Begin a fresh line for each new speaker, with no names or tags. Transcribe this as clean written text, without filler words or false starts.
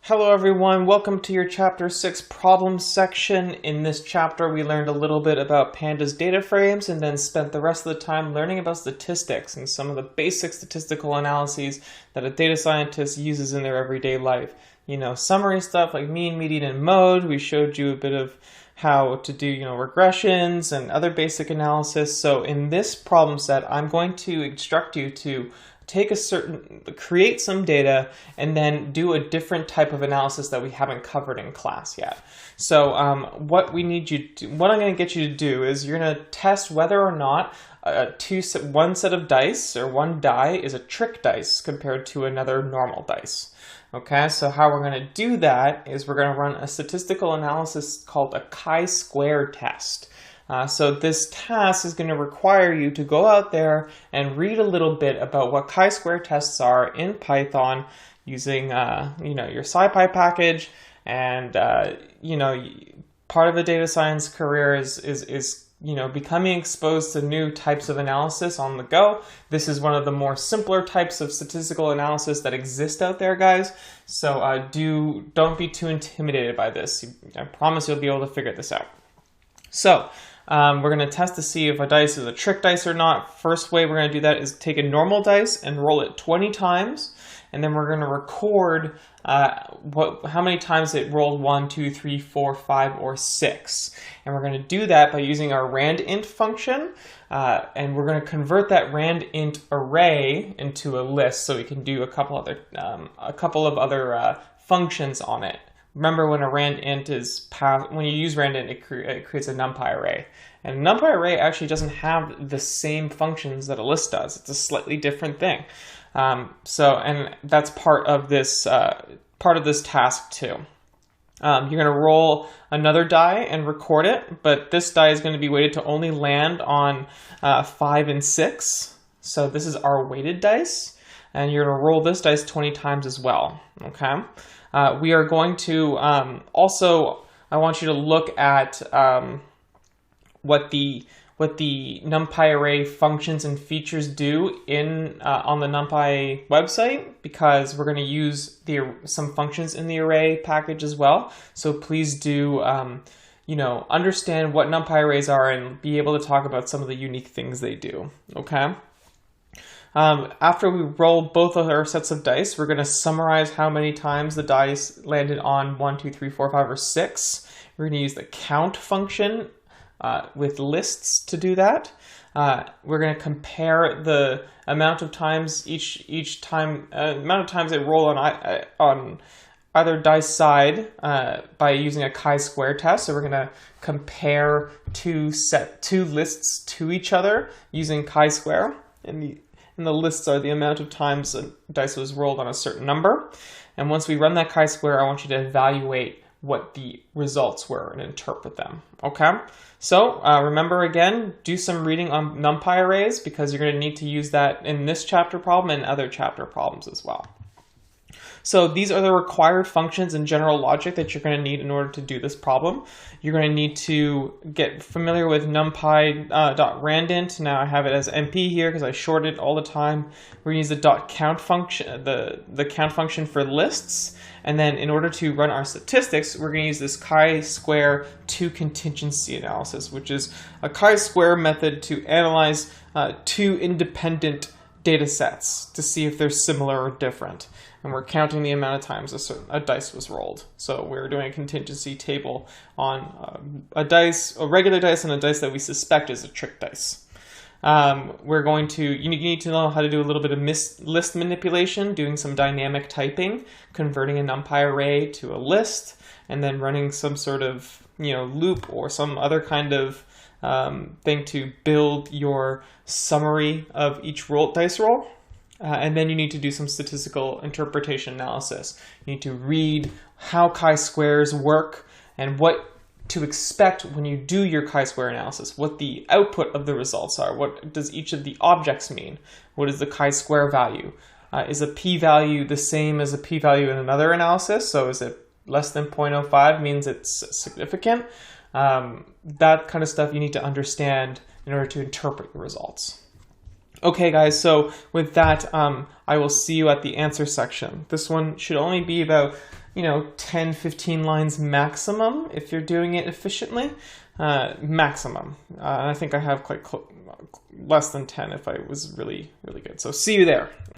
Hello everyone, welcome to your Chapter 6 problem section. In this chapter we learned a little bit about pandas data frames and then spent the rest of the time learning about statistics and some of the basic statistical analyses that a data scientist uses in their everyday life. You know, summary stuff like mean, median, and mode. We showed you a bit of how to do, regressions and other basic analysis. So in this problem set, I'm going to instruct you to create some data and then do a different type of analysis that we haven't covered in class yet. So what I'm going to get you to do is you're going to test whether or not one set of dice or one die is a trick dice compared to another normal dice. Okay, so how we're going to do that is we're going to run a statistical analysis called a chi-square test. So this task is going to require you to go out there and read a little bit about what chi-square tests are in Python using your SciPy package. And part of a data science career is becoming exposed to new types of analysis on the go. This is one of the more simpler types of statistical analysis that exist out there, guys. So don't be too intimidated by this. I promise you'll be able to figure this out. So we're going to test to see if a dice is a trick dice or not. First way we're going to do that is take a normal dice and roll it 20 times. And then we're going to record how many times it rolled 1, 2, 3, 4, 5, or 6. And we're going to do that by using our randint function. And we're going to convert that randint array into a list so we can do a couple of other functions on it. Remember, when a randint when you use randint, it creates a NumPy array. And a NumPy array actually doesn't have the same functions that a list does. It's a slightly different thing. And that's part of this task too. You're going to roll another die and record it, but this die is going to be weighted to only land on 5 and 6. So this is our weighted dice, and you're going to roll this dice 20 times as well. Okay. We are going to I want you to look at what the NumPy array functions and features do on the NumPy website, because we're going to use some functions in the array package as well. So please do understand what NumPy arrays are and be able to talk about some of the unique things they do. Okay. After we roll both of our sets of dice, we're going to summarize how many times the dice landed on 1, 2, 3, 4, 5, or 6. We're going to use the count function with lists to do that. We're going to compare the amount of times amount of times they roll on either dice side by using a chi-square test. So we're going to compare two lists to each other using chi-square, and the lists are the amount of times a dice was rolled on a certain number. And once we run that chi-square, I want you to evaluate what the results were and interpret them. Okay? So remember, again, do some reading on NumPy arrays, because you're going to need to use that in this chapter problem and other chapter problems as well. So these are the required functions and general logic that you're going to need in order to do this problem. You're going to need to get familiar with numpy.randint. Now I have it as NP here because I short it all the time. We're going to use the .count function, the count function for lists. And then in order to run our statistics, we're going to use this chi-square two-contingency analysis, which is a chi-square method to analyze two independent data sets to see if they're similar or different. And we're counting the amount of times a dice was rolled. So we're doing a contingency table on a regular dice, and a dice that we suspect is a trick dice. You need to know how to do a little bit of list manipulation, doing some dynamic typing, converting a NumPy array to a list, and then running some sort of loop or some other kind of thing to build your summary of each dice roll. And then you need to do some statistical interpretation analysis. You need to read how chi-squares work and what to expect when you do your chi-square analysis, what the output of the results are, what does each of the objects mean, what is the chi-square value, is a p-value the same as a p-value in another analysis, so is it less than 0.05 means it's significant. That kind of stuff you need to understand in order to interpret your results. Okay guys, so with that, I will see you at the answer section. This one should only be about 10, 15 lines maximum if you're doing it efficiently. Maximum. I think I have less than 10 if I was really, really good. So see you there.